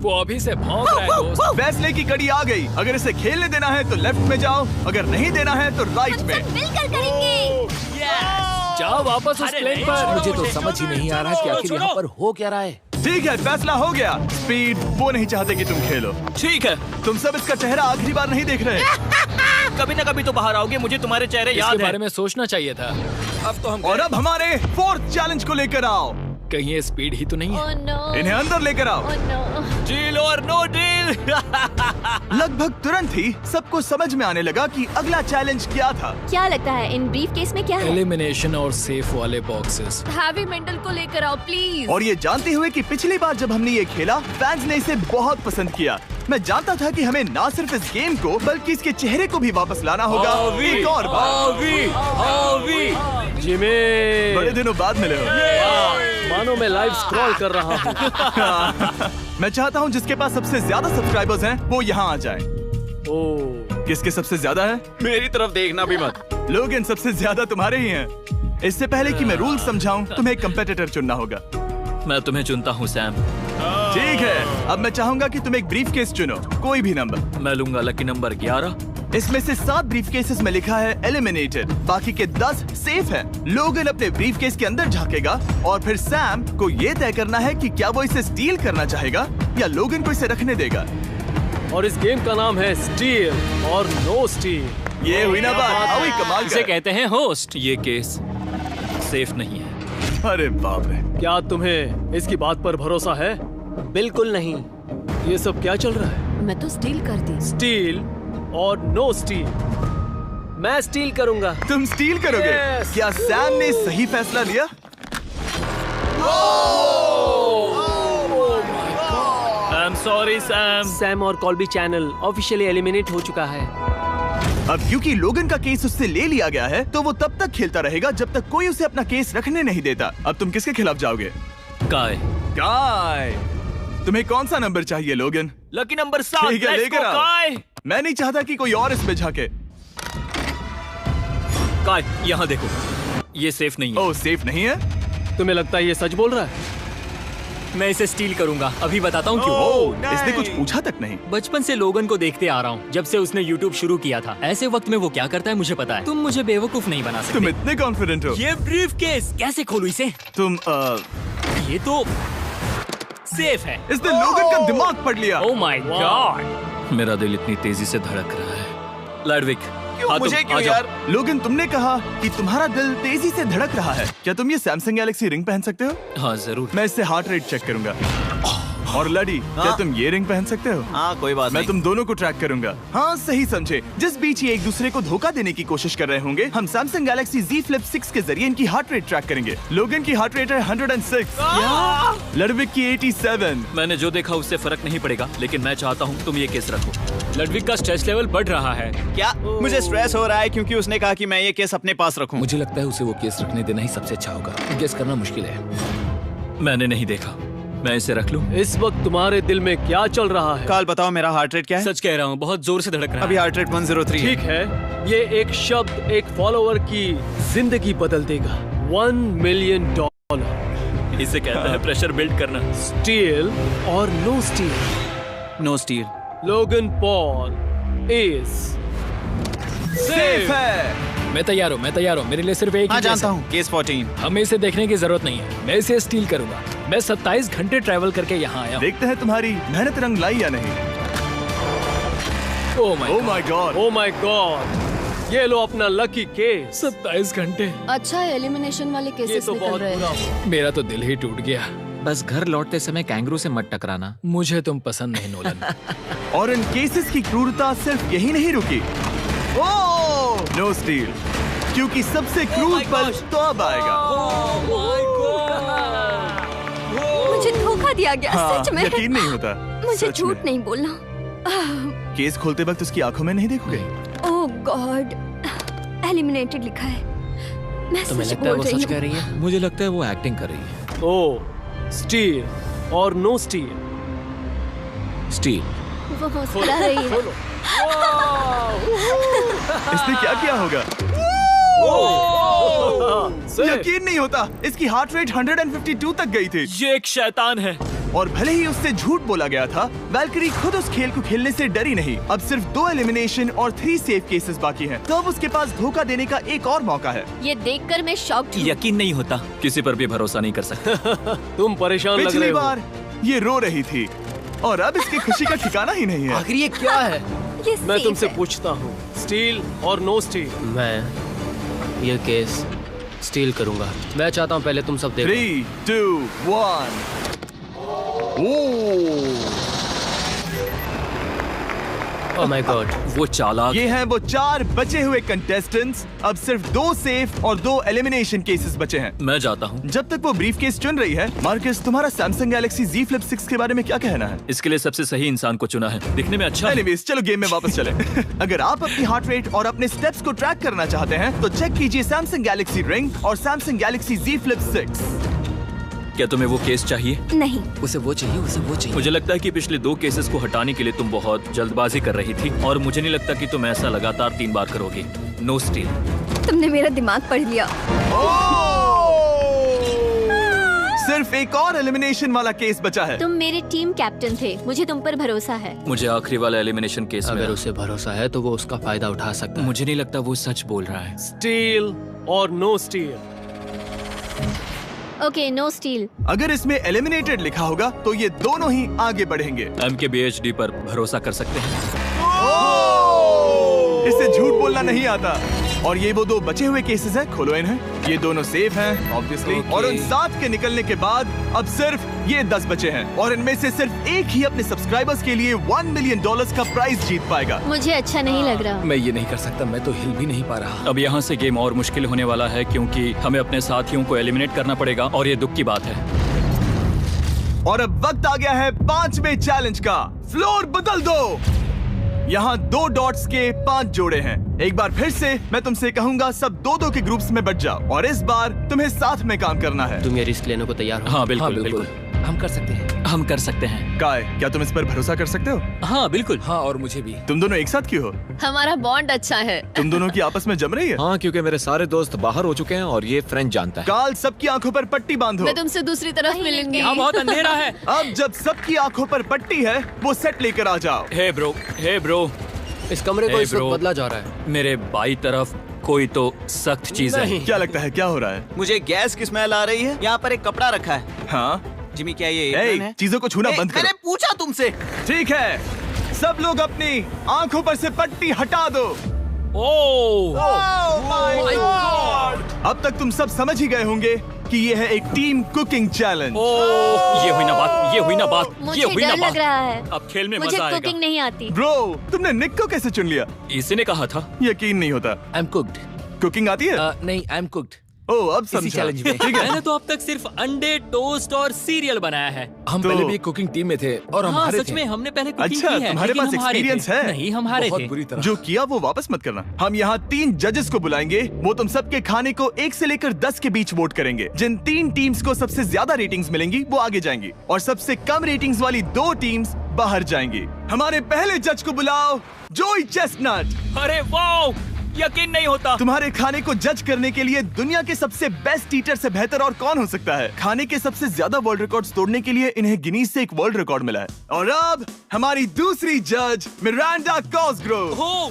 वो अभी से भौंक रहा है दोस्त। फैसले की घड़ी आ गई। अगर इसे खेलने देना है तो लेफ्ट में जाओ, अगर नहीं देना है तो राइट में। मिलकर करेंगे। जाओ वापस उस प्लेन पर। मुझे तो समझ ही नहीं आ रहा कि आखिर यहाँ पर हो क्या रहा है। ठीक है, फैसला हो गया। स्पीड वो नहीं चाहते कि तुम खेलो। ठीक है, तुम सब इसका चेहरा आखिरी बार नहीं देख रहे। कभी ना कभी तो बाहर आओगे, मुझे तुम्हारे चेहरे याद इसके है। बारे में सोचना चाहिए था। अब तो हम और अब हमारे 4th चैलेंज को लेकर आओ। कहीं ये स्पीड ही तो नहीं है। Oh no. इन्हें अंदर लेकर आओ। Oh no. डील और नो डील। लगभग तुरंत ही सबको समझ में आने लगा कि अगला चैलेंज क्या था। क्या लगता है इन ब्रीफ केस में क्या है? एलिमिनेशन और सेफ वाले बॉक्सेस। हैवी मेंटल को लेकर आओ प्लीज। और ये जानते हुए कि पिछली बार जब हमने ये खेला फैंस ने इसे बहुत पसंद किया। मैं जानता था कि हमें ना सिर्फ इस गेम को बल्कि इसके चेहरे को भी वापस लाना होगा। एक और बार। जिमी, बड़े दिनों बाद मिले हो। मानो मैं लाइव स्क्रॉल कर रहा हूँ। मैं चाहता हूँ जिसके पास सबसे ज्यादा सब्सक्राइबर्स हैं वो यहाँ आ जाए। ओह, किसके सबसे ज्यादा है? मेरी तरफ देखना भी मत। लोग इन सबसे ज्यादा तुम्हारे ही हैं। इससे पहले कि मैं रूल समझाऊं, तुम्हें एक कंपेटिटर चुनना होगा। मैं तुम्हें चुनता हूँ सैम। ठीक है, अब मैं चाहूंगा कि तुम एक ब्रीफ केस चुनो, कोई भी नंबर। मैं लूंगा लकी नंबर 11। इसमें से 7 ब्रीफ केसेस में लिखा है एलिमिनेटेड, बाकी के 10 सेफ हैं। लोगन अपने ब्रीफ केस के अंदर झांकेगा और फिर सैम को ये तय करना है कि क्या वो इसे स्टील करना चाहेगा या लोगन को इसे रखने देगा। और इस गेम का नाम है स्टील और नो स्टील। ये हुई ना बात, हुई कमाल इसे का। कहते हैं होस्ट। ये केस सेफ नहीं है। अरे बाप रे। क्या तुम्हें इसकी बात पर भरोसा है? बिल्कुल नहीं। ये सब क्या चल रहा है? मैं तो स्टील कर दी। स्टील और नो स्टील। मैं स्टील करूंगा। तुम स्टील करोगे? Yes! क्या सैम ने सही फैसला लिया? I am sorry Sam. Sam और कॉल्बी चैनल ऑफिशियली एलिमिनेट हो चुका है। अब क्योंकि लोगन का केस उससे ले लिया गया है तो वो तब तक खेलता रहेगा जब तक कोई उसे अपना केस रखने नहीं देता। अब तुम किसके खिलाफ जाओगे? काय। काय। तुम्हें कौन सा नंबर चाहिए लोगन? Lucky number 7। ठीक है, लेकर आओ। मैं नहीं चाहता कि कोई और इसमें झांके। काय, यहाँ देखो, ये सेफ नहीं है। ओह, सेफ नहीं है? तुम्हें लगता है ये सच बोल रहा है? मैं इसे स्टील करूंगा, अभी बताता हूँ क्यों। ओह, इसने कुछ पूछा तक नहीं। बचपन से लोगन को देखते आ रहा हूँ, जब से उसने YouTube शुरू किया था। ऐसे वक्त में वो क्या करता है मुझे पता है। तुम मुझे बेवकूफ नहीं बना सकते। तुम इतने कॉन्फिडेंट हो? ये ब्रीफकेस कैसे खोलूं इसे? तुम ये तो सेफ है। इसने लोगन का दिमाग पढ़ लिया। Oh my God. मेरा दिल इतनी तेजी से धड़क रहा है। लाडविक, क्यों मुझे क्यों यार? लोगन, तुमने कहा कि तुम्हारा दिल तेजी से धड़क रहा है। क्या तुम ये सैमसंग गैलेक्सी रिंग पहन सकते हो? हाँ जरूर। मैं इससे हार्ट रेट चेक करूंगा। और लड़ी, क्या तुम ये रिंग पहन सकते हो? हाँ, कोई बात मैं नहीं। तुम दोनों को ट्रैक करूंगा। हाँ, सही समझे। जिस बीच ये एक दूसरे को धोखा देने की कोशिश कर रहे होंगे, हम सैमसंग गैलेक्सी Z Flip 6 के जरिए इनकी हार्ट रेट ट्रैक करेंगे। लोगन की हार्ट रेट है 106, लडविक की 87। मैंने जो देखा उससे फर्क नहीं पड़ेगा, लेकिन मैं चाहता हूँ तुम ये केस रखो। लडविक का स्ट्रेस लेवल बढ़ रहा है। क्या? मुझे स्ट्रेस हो रहा है क्योंकि उसने कहा कि मैं ये केस अपने पास रखूं। मुझे लगता है उसे वो केस रखने देना ही सबसे अच्छा होगा। गेस करना मुश्किल है। मैंने नहीं देखा, मैं इसे रख लूं? इस वक्त तुम्हारे दिल में क्या चल रहा है? काल, बताओ मेरा हार्ट रेट क्या है? सच कह रहा हूँ, बहुत जोर से धड़क रहा है। अभी हार्ट रेट 103 ठीक है, ये एक शब्द एक फॉलोवर की जिंदगी बदल देगा। $1 मिलियन। इसे कहते हैं प्रेशर बिल्ड करना। स्टील और no steal. No steal. Logan Paul is safe है। मैं तैयार हूँ, मेरे लिए सिर्फ एक हाँ, ही केस जानता है। हूँ, केस 14। हमें इसे देखने की जरूरत नहीं है, मैं इसे स्टील करूंगा। मैं 27 घंटे ट्रैवल करके यहाँ आया हूँ। देखते हैं तुम्हारी मेहनत रंग लाई या नहीं। Oh my God, oh my God, ये लो अपना लकी केस। 27 घंटे। अच्छा, एलिमिनेशन वाले ये केसेस तो निकल बहुत रहे बुरा हैं। हुआ। मेरा तो दिल ही टूट गया। बस घर लौटते समय कैंगरू से मत टकराना। मुझे तुम पसंद नहीं नोलन। और इन केसेस की क्रूरता सिर्फ यही नहीं रुकी। ओह, नो स्टील, क्योंकि सबसे क्रूर पल तो अब आएगा। मुझे धोखा दिया गया, हाँ, सच में। यकीन नहीं होता। मुझे सच झूठ में। नहीं बोलना। केस खोलते वक्त उसकी आंखों में नहीं देखोगे? ओह गॉड, एलिमिनेटेड लिखा है। मैं तुम्हें सच लगता है बोल वो रही सच कह हूँ। रही है? मुझे लगता है वो एक्टिंग कर रही है। ओह, स्टील और नो स्टील। स्टील। वो मुस्कुरा रही है। इसने क्या किया होगा? यकीन नहीं होता, इसकी हार्ट रेट 152 तक गई थी। ये एक शैतान है। और भले ही उससे झूठ बोला गया था, वैल्करी खुद उस खेल को खेलने से डरी नहीं। अब सिर्फ 2 एलिमिनेशन और 3 सेफ केसेस बाकी हैं। तो अब उसके पास धोखा देने का एक और मौका है। ये देखकर मैं शॉक्ड हूँ। यकीन नहीं होता, किसी पर भी भरोसा नहीं कर सकता। तुम परेशान लग रहे पिछली हो। बार ये रो रही थी और अब इसकी खुशी का ठिकाना ही नहीं है। आखिर ये क्या है? ये मैं safe तुमसे है। पूछता हूँ, स्टील और नो स्टील? मैं ये केस स्टील करूंगा। मैं चाहता हूँ पहले तुम सब देखो। 3, 2, 1। ओह माय गॉड, वो चालाक। ये हैं वो 4 बचे हुए कंटेस्टेंट्स। अब सिर्फ 2 सेफ और 2 एलिमिनेशन केसेस बचे हैं। मैं जाता हूँ। जब तक वो ब्रीफकेस चुन रही है, मार्कस, तुम्हारा सैमसंग गैलेक्सी Z Flip 6 के बारे में क्या कहना है? इसके लिए सबसे सही इंसान को चुना है, दिखने में अच्छा है। एनीवेज, चलो गेम में वापस चलें। अगर आप अपनी हार्ट रेट और अपने स्टेप्स को ट्रैक करना चाहते हैं, तो चेक कीजिए सैमसंग गैलेक्सी रिंग और सैमसंग गैलेक्सी Z Flip 6। क्या तुम्हें वो केस चाहिए? नहीं, उसे वो चाहिए। मुझे लगता है कि पिछले 2 केसेस को हटाने के लिए तुम बहुत जल्दबाजी कर रही थी, और मुझे नहीं लगता कि तुम ऐसा लगातार 3 बार करोगी। No steal. तुमने मेरा दिमाग पढ़ लिया। सिर्फ एक और एलिमिनेशन वाला केस बचा है। तुम मेरे टीम कैप्टन थे, मुझे तुम पर भरोसा है। मुझे आखिरी वाला एलिमिनेशन केस में अगर उसे भरोसा है तो वो उसका फायदा उठा सकता है। मुझे नहीं लगता वो सच बोल रहा है। स्टील और no steal? Okay, no steal. अगर इसमें एलिमिनेटेड लिखा होगा तो ये दोनों ही आगे बढ़ेंगे। MKBHD पर भरोसा कर सकते हैं। इसे झूठ बोलना नहीं आता। और ये वो 2 बचे हुए केसेस हैं, खोलो इन्हें। ये दोनों सेफ हैं ऑब्वियसली। और उन 7 के निकलने के बाद अब सिर्फ ये 10 बचे हैं, और इनमें से सिर्फ एक ही अपने सब्सक्राइबर्स के लिए $1 मिलियन का प्राइज जीत पाएगा। मुझे अच्छा नहीं लग रहा। मैं ये नहीं कर सकता, मैं तो हिल भी नहीं पा रहा। अब यहाँ से गेम और मुश्किल होने वाला है, क्योंकि हमें अपने साथियों को एलिमिनेट करना पड़ेगा, और ये दुख की बात है। और अब वक्त आ गया है 5वें चैलेंज का। फ्लोर बदल दो। यहाँ 2 डॉट्स के 5 जोड़े हैं। एक बार फिर से मैं तुमसे कहूंगा, सब 2-2 के ग्रुप्स में बट जाओ और इस बार तुम्हें साथ में काम करना है। तुम ये रिस्क लेने को तैयार हो? हाँ बिल्कुल बिल्कुल। हम कर सकते हैं। हम कर सकते हैं। काय, क्या तुम इस पर भरोसा कर सकते हो? हाँ बिल्कुल। हाँ, और मुझे भी। तुम दोनों एक साथ क्यों हो? हमारा बॉन्ड अच्छा है। तुम दोनों की आपस में जम रही है? हाँ, क्योंकि मेरे सारे दोस्त बाहर हो चुके हैं और ये फ्रेंड जानता है। काल, सबकी आंखों पर पट्टी बांधो। मैं तुमसे दूसरी तरफ मिलूंगी। यहाँ बहुत अंधेरा है। अब जब सबकी आंखों पर पट्टी है, वो सेट लेकर आ जाओ। हे ब्रो, इस कमरे को Hey, इस वक्त bro. बदला जा रहा है। मेरे बाई तरफ कोई तो सख्त चीज है। क्या लगता है क्या हो रहा है? मुझे गैस की स्मेल आ रही है। यहाँ पर एक कपड़ा रखा है। हाँ जिमी, क्या ये ए, एप्रन है? चीजों को छूना बंद मैंने करो। पूछा तुमसे। ठीक है, सब लोग अपनी आंखों पर से पट्टी हटा दो। अब तक तुम सब समझ ही गए होंगे कि ये है एक टीम कुकिंग चैलेंज। ये हुई ना बात। मुझे डर लग रहा है। अब खेल में मुझे मजा आएगा। कुकिंग नहीं आती। ब्रो, तुमने निक को कैसे चुन लिया? इसी ने कहा था। यकीन नहीं होता। I am cooked. कुकिंग आती है? नहीं, आई एम कुक्ड। ओह, अब इसी समझा। चैलेंज में। ठीक है। मैंने तो अब तक सिर्फ अंडे, टोस्ट और सीरियल बनाया है। हम तो- पहले भी एक कुकिंग टीम में थे और हम हाँ, हारे सच थे। में हमने पहले कुकिंग अच्छा, की है। तुम्हारे लेकिन पास हम हारे थे। experience है? नहीं, हम हारे बहुत थे। बुरी तरह। जो किया वो वापस मत करना। हम यहाँ 3 जजेस को बुलाएंगे। वो तुम सबके खाने को 1 से लेकर 10 के बीच वोट करेंगे। जिन 3 टीम्स को सबसे ज्यादा रेटिंग्स मिलेंगी वो आगे जाएंगी और सबसे कम रेटिंग्स वाली 2 टीम्स बाहर जाएंगी। हमारे पहले जज को बुलाओ, जोई चेस्टनट। अरे वाओ, यकीन नहीं होता। तुम्हारे खाने को जज करने के लिए दुनिया के सबसे बेस्ट ईटर से बेहतर और कौन हो सकता है? खाने के सबसे ज्यादा वर्ल्ड रिकॉर्ड्स तोड़ने के लिए इन्हें गिनीज से एक वर्ल्ड रिकॉर्ड मिला है। और अब हमारी दूसरी जज मिरांडा कॉसग्रोव। ओह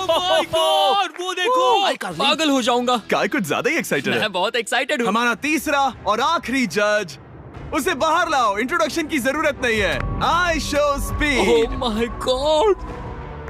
माय गॉड, वो देखो। पागल हो जाऊंगा। काय कुछ ज्यादा ही एक्साइटेड है। मैं बहुत एक्साइटेड हूँ। हमारा तीसरा और आखिरी जज, उसे बाहर लाओ। इंट्रोडक्शन की जरूरत नहीं है। I show speed. Oh my God,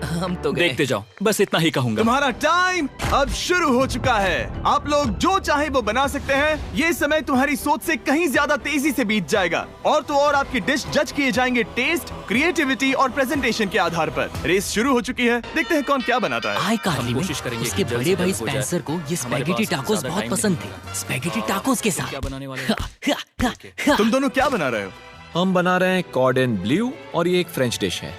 हम तो गए। देखते जाओ, बस इतना ही कहूंगा। तुम्हारा टाइम अब शुरू हो चुका है। आप लोग जो चाहे वो बना सकते हैं। ये समय तुम्हारी सोच से कहीं ज्यादा तेजी से बीत जाएगा। और तो और आपकी डिश जज किए जाएंगे टेस्ट, क्रिएटिविटी और प्रेजेंटेशन के आधार पर। रेस शुरू हो चुकी है। देखते हैं कौन क्या बनाता है। आई कार्ली में कोशिश करेंगे उसके कि जल्द बड़े से भाई जल्द हो जाए। स्पेंसर को ये हमारे स्पैगेटी पास टाकोस ज्यादा बहुत टाइम पसंद नहीं थे। स्पैगेटी टाकोस के साथ क्या बनाने वाले हैं? तुम दोनों क्या बना रहे हो? हम बना रहे हैं कॉर्डन ब्लू और ये एक फ्रेंच डिश है।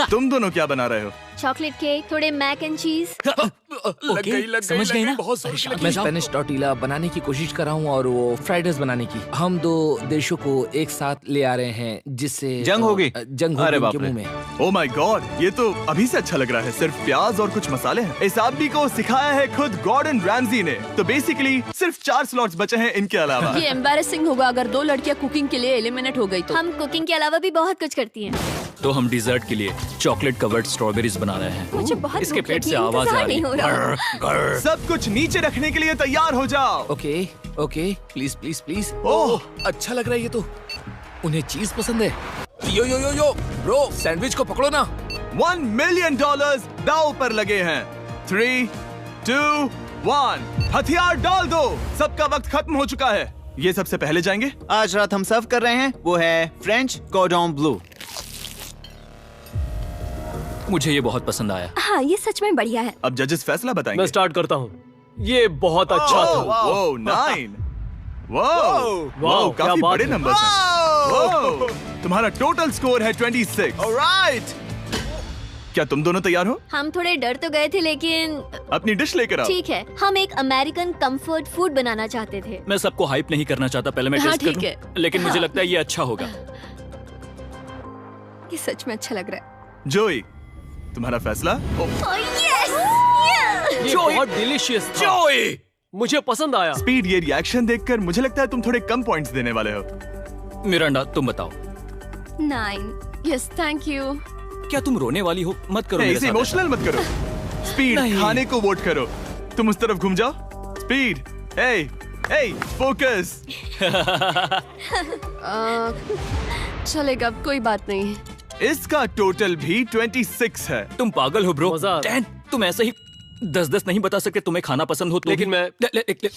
तुम दोनों क्या बना रहे हो? चॉकलेट केक, थोड़े मैक एंड चीज। ओके, समझ गए ना? मैं स्पेनिश टॉर्टिला बनाने की कोशिश कर रहा हूँ और वो फ्राइड राइस बनाने की। हम 2 देशों को एक साथ ले आ रहे हैं जिससे जंग होगी? जंग अरे होगी बाप उनके रे। मुंह में। ओ माय गॉड, ये तो अभी से अच्छा लग रहा है। सिर्फ प्याज और कुछ मसाले हैं। इस आदमी को सिखाया है खुद गॉर्डन रैमजी ने। तो बेसिकली सिर्फ 4 स्लॉट्स बचे हैं इनके अलावा। ये एम्बैरेसिंग होगा अगर 2 लड़कियां कुकिंग के लिए एलिमिनेट हो गई तो। हम कुकिंग के अलावा भी बहुत कुछ करती हैं। तो हम डिजर्ट के लिए चॉकलेट कवर्ड स्ट्रॉबेरीज बना रहे हैं। मुझे बहुत इसके भूख पेट लगी से है, आवाज आ इंतजार रही नहीं हो रहा। है। सब कुछ नीचे रखने के लिए तैयार हो जाओ। Okay okay, please please please. ओह, अच्छा लग रहा है ये तो। उन्हें चीज पसंद है। यो यो यो यो ब्रो, सैंडविच को पकड़ो ना। $1 मिलियन दांव पर लगे हैं। 3, 2, 1, हथियार डाल दो। सबका वक्त खत्म हो चुका है। ये सबसे पहले जाएंगे। आज रात हम सर्व कर रहे हैं वो है फ्रेंच कॉर्डन ब्लू। मुझे ये बहुत पसंद आया। हाँ, ये सच में बढ़िया है। अब जजेस फैसला बताएंगे। मैं स्टार्ट करता हूँ। ये बहुत अच्छा था। ओह, 9। वाओ, क्या काफी बात बड़े है। नंबर्स हैं। वाओ, तुम्हारा टोटल स्कोर है 26। ऑलराइट, क्या तुम दोनों तैयार हो? हम थोड़े डर तो गए थे लेकिन अपनी डिश लेकर आओ। ठीक है। हम एक अमेरिकन कंफर्ट फूड बनाना चाहते थे। मैं सबको हाइप नहीं करना चाहता, पहले मैं हाँ, टेस्ट कर ठीक लूं। है। लेकिन मुझे लगता है ये अच्छा होगा। ये सच में अच्छा लग रहा है। जोई, तुम्हारा फैसला? ये बहुत डिलीशियस था। मुझे पसंद आया। स्पीड, ये रिएक्शन देखकर मुझे लगता है तुम थोड़े कम पॉइंट्स देने वाले हो। मिरांडा, तुम बताओ। 9। Yes, thank you. क्या तुम रोने वाली हो? मत करो मेरे इसे साथ इमोशनल मत करो। स्पीड, नहीं। खाने को वोट करो। तुम उस तरफ घूम जाओ। स्पीड, ए, फोकस। चलेगा, कोई बात नहीं। इसका टोटल भी 26 है। तुम पागल हो ब्रो। मजा आ रहा है। 10, तुम ऐसे ही 10-10 नहीं बता सकते। तुम्हें खाना पसंद हो तो लेकिन भी- मैं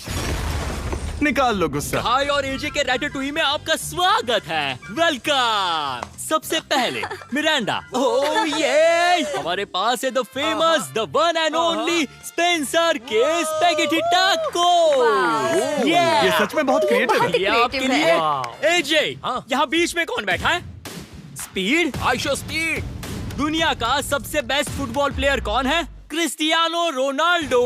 निकाल लो गुस्सा। हाय और एजे के रैटेटुई में आपका स्वागत है। वेलकम। सबसे पहले मिरांडा। ओह ये हमारे पास है the famous, the one and only Spencer के स्पैगेटी टाको। ये सच में बहुत क्रिएटिव है। ये आपके creative लिए। एजे, यहाँ बीच में कौन बैठा है? स्पीड। I show speed. दुनिया का सबसे बेस्ट फुटबॉल प्लेयर कौन है? Cristiano Ronaldo.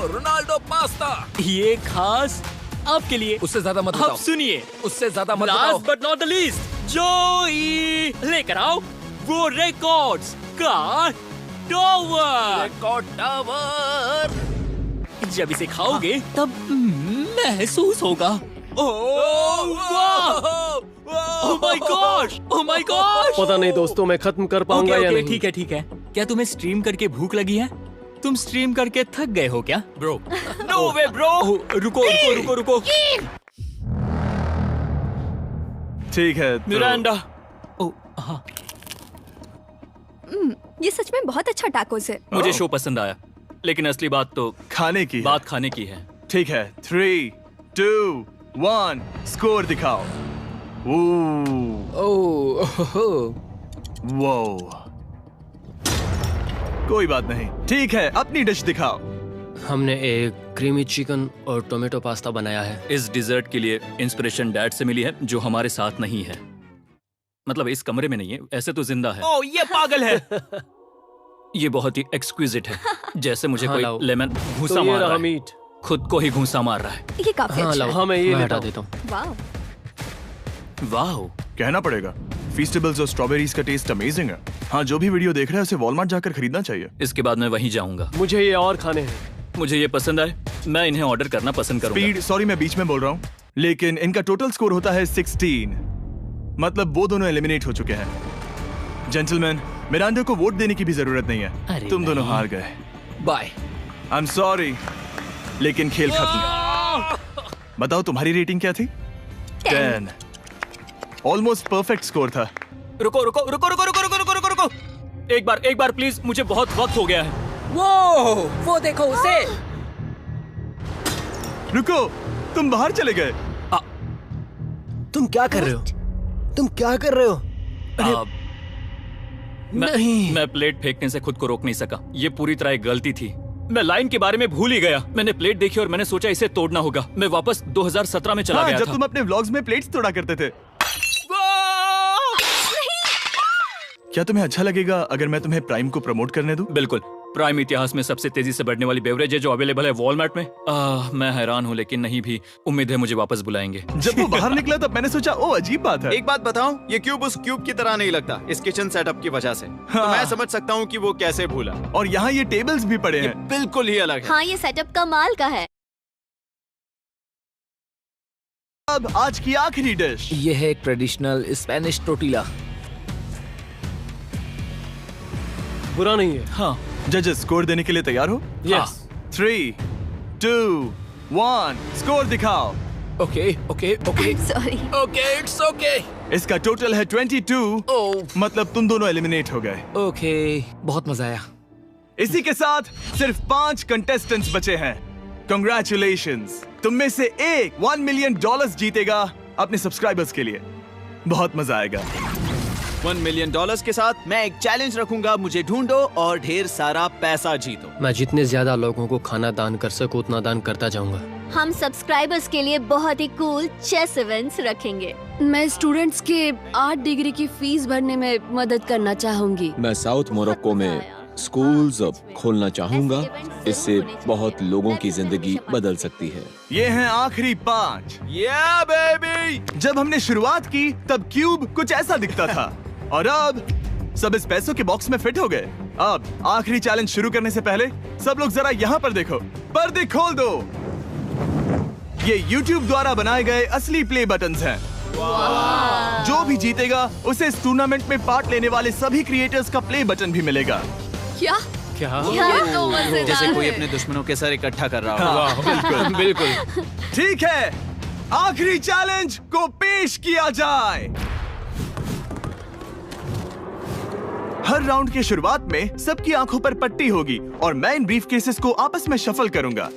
Ronaldo pasta. ये खास आपके लिए। उससे ज्यादा मत अब बताओ। सुनिए, उससे ज्यादा मत बताओ। Last but not the least, जोई लेकर आओ वो रिकॉर्ड्स का टावर। Record tower. जब इसे खाओगे तब महसूस होगा। Oh my gosh, oh my gosh. पता नहीं दोस्तों, मैं खत्म कर पाऊंगा या नहीं। ठीक है ठीक है। क्या तुम्हें स्ट्रीम करके भूख लगी है? तुम स्ट्रीम करके थक गए हो क्या? Bro, no way bro. रुको रुको रुको रुको। ठीक है तो... मिरांडा। ओह हाँ, ये सच में बहुत अच्छा टाकोस है। मुझे शो पसंद आया, लेकिन असली बात तो खाने की बात खाने की है। ठीक है, 3, 2, 1 स्कोर दिखाओ। वो कोई बात नहीं। ठीक है, अपनी डिश दिखाओ। हमने एक क्रीमी चिकन और टोमेटो पास्ता बनाया है। इस डिजर्ट के लिए इंस्पिरेशन डैड से मिली है, जो हमारे साथ नहीं है। मतलब इस कमरे में नहीं है, ऐसे तो जिंदा है। ओह ये पागल है। ये बहुत ही एक्सक्विजिट है, जैसे मुझे कोई लाओ। लेमन घूसा तो ये मार रहा रहा है। मीट। खुद को ही घूसा मार रहा है। ये काफी अच्छा है। हाँ मैं ये हटा देता हूँ। वाह। वाह, कहना पड़ेगा, फीस्टेबल्स और स्ट्रॉबेरीज का टेस्ट अमेजिंग है। हाँ, जो भी वीडियो देख रहा है उसे वॉलमार्ट जाकर खरीदना चाहिए। इसके बाद मैं वहीं जाऊंगा। मुझे ये और खाने हैं। मुझे ये पसंद आए, मैं इन्हें ऑर्डर करना पसंद करूंगा। स्पीड, सॉरी मैं बीच में बोल रहा हूँ, लेकिन इनका टोटल स्कोर होता है 16। मतलब वो दोनों एलिमिनेट हो चुके हैं। जेंटलमैन, मिरांडा को वोट देने की भी जरूरत नहीं है। तुम दोनों हार गए। बाय। आई एम सॉरी, लेकिन खेल खत्म। बताओ तुम्हारी रेटिंग क्या थी? 10। ऑलमोस्ट परफेक्ट स्कोर था। रुको रुको रुको रुको रुको रुको रुको रुको रुको। एक बार प्लीज, मुझे बहुत वक्त हो गया है। वो देखो उसे। रुको, तुम बाहर चले गए। तुम क्या कर रहे हो? तुम क्या कर रहे हो? मैं प्लेट फेंकने से खुद को रोक नहीं सका। ये पूरी तरह एक गलती थी। मैं लाइन के बारे में भूल ही गया। मैंने प्लेट देखी और मैंने सोचा इसे तोड़ना होगा। मैं वापस 2017 में चला गया जब था। तुम अपने व्लॉग्स में प्लेट्स तोड़ा करते थे। क्या तुम्हें अच्छा लगेगा अगर मैं तुम्हें प्राइम को प्रमोट करने दूं? बिल्कुल। प्राइम इतिहास में सबसे तेजी से बढ़ने वाली बेवरेज है जो अवेलेबल है वॉलमार्ट में। मैं हैरान हूँ, लेकिन नहीं भी। उम्मीद है मुझे वापस बुलाएंगे। जब वो बाहर निकला तब मैंने सोचा ओ अजीब बात है। एक बात बताऊं, ये क्यूब उस क्यूब की तरह नहीं लगता इस किचन सेटअप की वजह से। तो मैं समझ सकता हूँ कि वो कैसे भूला। और यहाँ ये टेबल्स भी पड़े हैं। बिल्कुल ही अलग है। हाँ, ये सेटअप कमाल का है। अब आज की आखिरी डिश। ये है एक ट्रेडिशनल स्पेनिश टोर्टिला। बुरा नहीं है। हाँ। जजेस स्कोर देने के लिए तैयार हो? यस। 3, 2, 1 स्कोर दिखाओ। Okay okay okay sorry. Okay it's okay. इसका टोटल है 22। मतलब तुम दोनों एलिमिनेट हो गए। ओके, बहुत मजा आया। इसी के साथ सिर्फ 5 कंटेस्टेंट्स बचे हैं। कंग्रेचुलेशंस, तुम में से एक $1 मिलियन जीतेगा अपने सब्सक्राइबर्स के लिए। बहुत मजा आएगा। $1 मिलियन के साथ मैं एक चैलेंज रखूंगा, मुझे ढूंढो और ढेर सारा पैसा जीतो। मैं जितने ज्यादा लोगों को खाना दान कर सकूं उतना दान करता जाऊंगा। हम सब्सक्राइबर्स के लिए बहुत ही कूल चेस इवेंट्स रखेंगे। मैं स्टूडेंट्स के 8 डिग्री की फीस भरने में मदद करना चाहूंगी। मैं साउथ मोरक्को में स्कूल्स खोलना चाहूंगा। इससे बहुत लोगों की जिंदगी बदल सकती है। ये हैं आखिरी 5। या बेबी। जब हमने शुरुआत की तब क्यूब कुछ ऐसा दिखता था और अब सब इस पैसों के बॉक्स में फिट हो गए। अब आखिरी चैलेंज शुरू करने से पहले सब लोग जरा यहाँ पर देखो। पर्दे खोल दो। ये YouTube द्वारा बनाए गए असली प्ले बटन्स हैं। जो भी जीतेगा उसे इस टूर्नामेंट में पार्ट लेने वाले सभी क्रिएटर्स का प्ले बटन भी मिलेगा। क्या? क्या? ये तो मजेदार जैसे कोई है। अपने दुश्मनों के सर इकट्ठा कर रहा हो। हाँ, बिल्कुल बिल्कुल। ठीक है, आखिरी चैलेंज को पेश किया जाए। हर राउंड की शुरुआत में सबकी आंखों पर पट्टी होगी और मैं इन ब्रीफ केसेस को आपस में शफल करूंगा।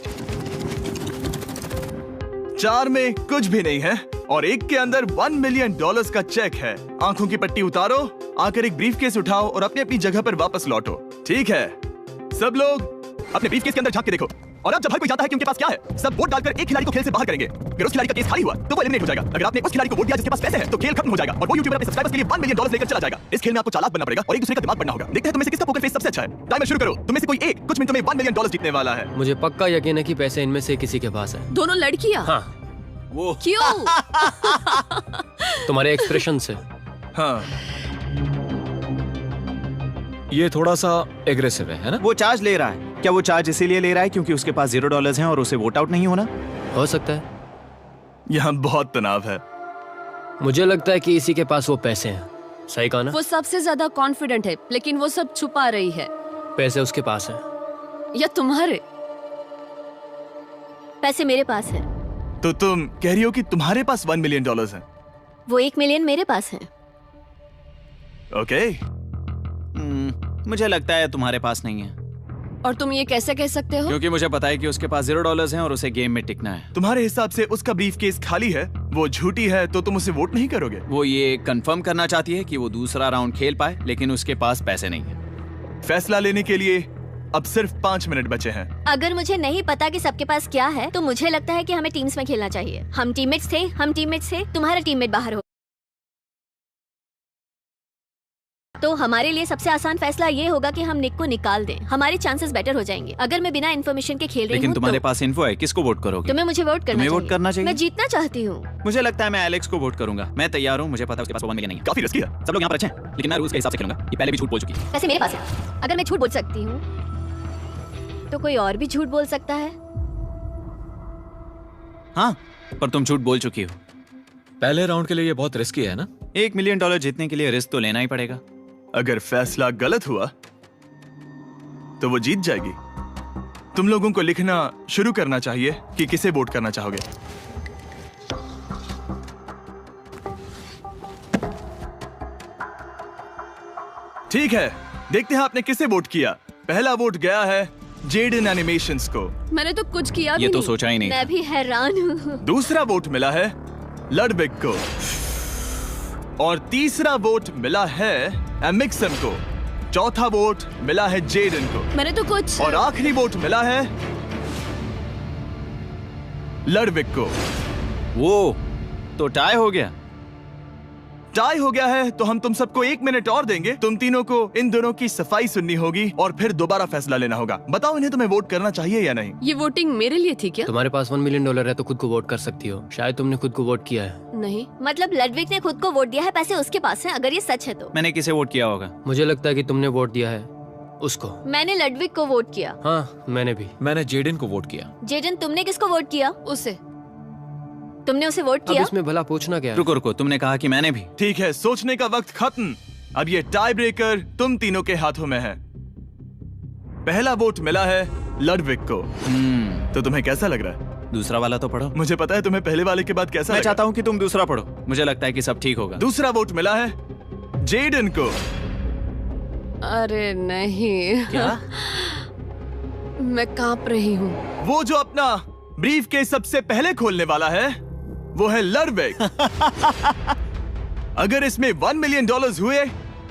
4 में कुछ भी नहीं है और एक के अंदर $1 मिलियन का चेक है। आंखों की पट्टी उतारो, आकर एक ब्रीफ केस उठाओ और अपनी अपनी जगह पर वापस लौटो। ठीक है, सब लोग अपने ब्रीफ केस के अंदर झांक के देखो। और अब जब हर कोई जानता है कि उनके पास क्या है, सब वोट डालकर एक खिलाड़ी को खेल से बाहर करेंगे। अगर उस खिलाड़ी का केस खाली हुआ तो वो एलिमिनेट हो जाएगा। अगर आपने उस खिलाड़ी को वोट दिया जिसके पास पैसे हैं तो खेल खत्म हो जाएगा और वो यूट्यूबर अपने सब्सक्राइबर्स के लिए $1 मिलियन लेकर चला जाएगा। इस खेल में आपको चालाक बनना पड़ेगा और एक दूसरे का दिमाग बनना होगा। देखते हैं तुम में से किसका पोकर फेस सबसे अच्छा है। टाइमर शुरू करो। तुम में से कोई एक कुछ मिनटों में $1 मिलियन जीतने वाला है। मुझे पक्का यकीन है कि पैसे इनमें से किसी के पास है। दोनों लड़कियां? हाँ। वो क्यों? तुम्हारे एक्सप्रेशन से। हाँ, ये थोड़ा सा एग्रेसिव है ना? वो चार्ज ले रहा है। क्या वो चार्ज इसीलिए ले रहा है क्योंकि उसके पास $0 हैं और उसे वोट आउट नहीं होना? हो सकता है। यहाँ बहुत तनाव है। मुझे लगता है कि इसी के पास वो पैसे हैं। सही कहा ना? वो सबसे ज्यादा कॉन्फिडेंट है, लेकिन वो सब छुपा रही है। पैसे उसके पास हैं। या तुम्हारे? पैसे मेरे पास है। तो तुम कह रही हो कि तुम्हारे पास $1 मिलियन है? वो 1 मिलियन मेरे पास है। ओके। मुझे लगता है तुम्हारे पास नहीं है। और तुम ये कैसे कह सकते हो? क्योंकि मुझे पता है कि उसके पास $0 हैं और उसे गेम में टिकना है। तुम्हारे हिसाब से उसका ब्रीफ केस खाली है, वो झूठी है, तो तुम उसे वोट नहीं करोगे? वो ये कंफर्म करना चाहती है कि वो दूसरा राउंड खेल पाए, लेकिन उसके पास पैसे नहीं है। फैसला लेने के लिए अब सिर्फ 5 मिनट बचे हैं। अगर मुझे नहीं पता कि सबके पास क्या है तो मुझे लगता है कि हमें टीम्स में खेलना चाहिए। हम टीममेट्स थे, तुम्हारा टीममेट बाहर हो, तो हमारे लिए सबसे आसान फैसला ये होगा कि हम निक को निकाल दें। हमारे चांसेस बेटर हो जाएंगे। अगर मैं बिना इन्फॉर्मेशन के खेल रही हूँ, लेकिन तुम्हारे पास इन्फो है, किसको वोट करोगे? तुम्हें मुझे वोट करना तुम्हें चाहिए। वोट करना चाहिए? मैं जीतना चाहती हूँ। मुझे लगता है मैं एलेक्स को वोट करूंगा। मैं तैयार हूँ। मुझे पता है उसके पास $1 मिलियन नहीं है। काफी रिस्की है। सब लोग यहाँ पर अच्छे हैं, लेकिन मैं रूल्स के हिसाब से खेलूंगा। ये पहले भी झूठ बोल चुकी है। पैसे मेरे पास है। अगर मैं झूठ बोल सकती हूँ तो कोई और भी झूठ बोल सकता है। हाँ, पर तुम झूठ बोल चुकी हो। पहले राउंड के लिए ये बहुत रिस्की है ना? $1 मिलियन जीतने के लिए रिस्क तो लेना ही पड़ेगा। अगर फैसला गलत हुआ तो वो जीत जाएगी। तुम लोगों को लिखना शुरू करना चाहिए कि किसे वोट करना चाहोगे। ठीक है, देखते हैं आपने किसे वोट किया। पहला वोट गया है जेडन एनिमेशंस को। मैंने तो कुछ किया भी ये तो नहीं। सोचा ही नहीं। मैं भी हैरान हूँ। दूसरा वोट मिला है लडविक को और तीसरा वोट मिला है एमिक्सन को। चौथा वोट मिला है जेडन को। मैंने तो कुछ। और आखिरी वोट मिला है लडविक को। वो तो टाई हो गया। टाई हो गया है तो हम तुम सबको 1 मिनट और देंगे। तुम तीनों को इन दोनों की सफाई सुननी होगी और फिर दोबारा फैसला लेना होगा। बताओ इन्हें तुम्हें वोट करना चाहिए या नहीं। ये वोटिंग मेरे लिए थी क्या? तुम्हारे पास $1 मिलियन है तो खुद को वोट कर सकती हो। शायद तुमने खुद को वोट किया है। नहीं। मतलब लडविक ने खुद को वोट दिया है, पैसे उसके पास हैं। अगर ये सच है तो मैंने किसे वोट किया होगा? मुझे लगता है कि तुमने वोट दिया है उसको। मैंने लडविक को वोट किया। हाँ, मैंने भी। मैंने जेडन को वोट किया। जेडन, तुमने किसको वोट किया? उसे। तुमने उसे वोट अब किया? इसमें भला पूछना क्या है? रुको रुको, तुमने कहा कि मैंने भी। ठीक है, सोचने का वक्त खत्म। अब ये टाई ब्रेकर तुम तीनों के हाथों में है। पहला वोट मिला है लडविक को। तो तुम्हें कैसा लग रहा है? दूसरा वाला तो पढ़ो। मुझे पता है तुम्हें पहले वाले के बाद कैसा मैं लगा। चाहता हूँ कि तुम दूसरा पढ़ो। मुझे लगता है कि सब ठीक होगा। दूसरा वोट मिला है जेडन को। अरे नहीं। क्या? मैं कांप रही हूँ। वो जो अपना ब्रीफ के सबसे पहले खोलने वाला है वो है लडविक। अगर इसमें $1 मिलियन हुए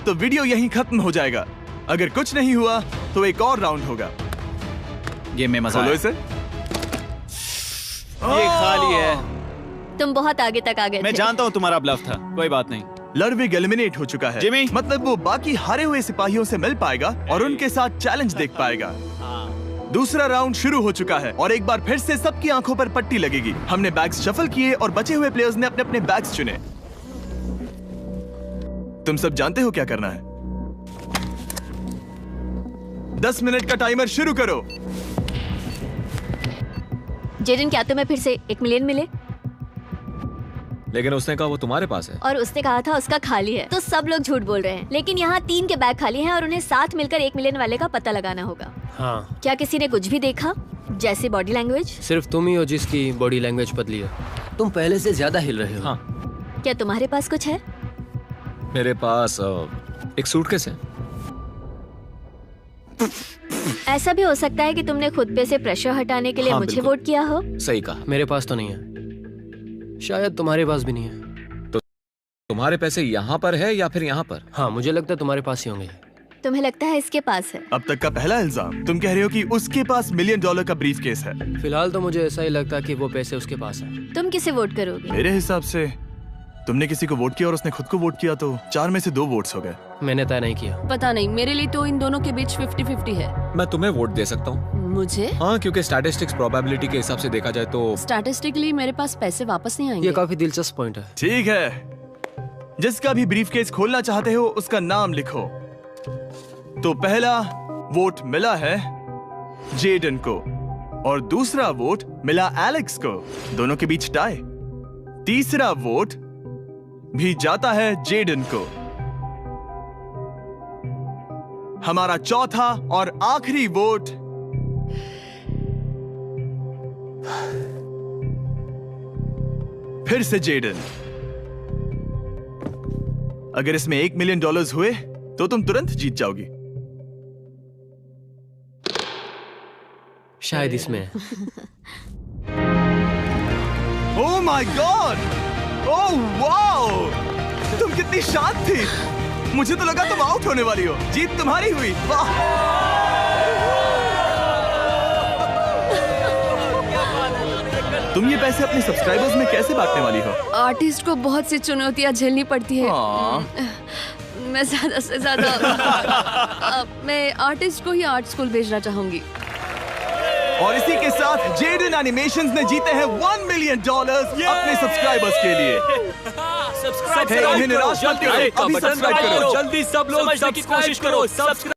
तो वीडियो यहीं खत्म हो जाएगा। अगर कुछ नहीं हुआ तो एक और राउंड होगा। गेम में मजा खोलो आया। इसे। ये खाली है। तुम बहुत आगे तक आ गए मैं थे। जानता हूँ तुम्हारा ब्लफ था, कोई बात नहीं। लडविक एलिमिनेट हो चुका है। जिमी, मतलब वो बाकी हारे हुए सिपाहियों से मिल पाएगा और उनके साथ चैलेंज देख पाएगा। दूसरा राउंड शुरू हो चुका है और एक बार फिर से सबकी आंखों पर पट्टी लगेगी। हमने बैग्स शफल किए और बचे हुए प्लेयर्स ने अपने अपने बैग्स चुने। तुम सब जानते हो क्या करना है। 10 मिनट का टाइमर शुरू करो। जेडन, क्या तुम्हें फिर से 1 मिलियन मिले? लेकिन उसने कहा वो तुम्हारे पास है। और उसने कहा था उसका खाली है। तो सब लोग झूठ बोल रहे हैं। लेकिन यहाँ 3 के बैग खाली हैं और उन्हें साथ मिलकर 1 मिलियन वाले का पता लगाना होगा। हाँ। क्या किसी ने कुछ भी देखा, जैसे बॉडी लैंग्वेज? सिर्फ तुम ही हो जिसकी बॉडी लैंग्वेज पतली है। तुम पहले से ज्यादा हिल रहे हो। हाँ। क्या तुम्हारे पास कुछ है? मेरे पास एक सूटकेस है। ऐसा भी हो सकता है कि तुमने खुद पे से प्रेशर हटाने के लिए हाँ, मुझे बिल्कुल। वोट किया हो। सही कहा। मेरे पास तो नहीं है। शायद तुम्हारे पास भी नहीं है। तो तुम्हारे पैसे यहाँ पर है या फिर यहाँ पर? हाँ, मुझे लगता है तुम्हारे पास ही होंगे। तुम्हें लगता है इसके पास है? अब तक का पहला इल्जाम। तुम कह रहे हो कि उसके पास $1 मिलियन का ब्रीफ केस है। फिलहाल तो मुझे ऐसा ही लगता है कि वो पैसे उसके पास है। तुम किसे वोट करोगे? मेरे हिसाब से तुमने किसी को वोट किया और उसने खुद को वोट किया, तो 4 में से 2 वोट्स हो गए। मैंने तय नहीं किया। पता नहीं, मेरे लिए तो इन दोनों के बीच 50-50 है। मैं तुम्हें वोट दे सकता हूँ। मुझे? हाँ, क्योंकि स्टैटिस्टिक्स प्रोबेबिलिटी के हिसाब से देखा जाए तो स्टैटिस्टिकली मेरे पास पैसे वापस नहीं आएंगे। ये काफी दिलचस्प पॉइंट है। ठीक है, जिसका भी ब्रीफ केस खोलना चाहते हो उसका नाम लिखो। तो पहला वोट मिला है जेडन को और दूसरा वोट मिला एलेक्स को। दोनों के बीच टाई। तीसरा वोट भी जाता है जेडन को। हमारा चौथा और आखिरी वोट फिर से जेडन। अगर इसमें $1 मिलियन हुए तो तुम तुरंत जीत जाओगी। शायद इसमें। Oh my God! Oh wow! तुम कितनी शांत थी। मुझे तो लगा तुम आउट होने वाली हो। जीत तुम्हारी हुई। वाह! तुम ये पैसे अपने सब्सक्राइबर्स में कैसे बांटने वाली हो? आर्टिस्ट को बहुत सी चुनौतियाँ झेलनी पड़ती है। मैं ज्यादा से ज्यादा मैं आर्टिस्ट को ही आर्ट स्कूल भेजना चाहूंगी। और इसी के साथ जेडन एनिमेशंस ने जीते हैं $1 मिलियन अपने सब्सक्राइबर्स के लिए। सब्सक्राइब उन्हें निराश मत करो, अभी सब्सक्राइब करो। जल्दी सब लोग समझने की कोशिश करो।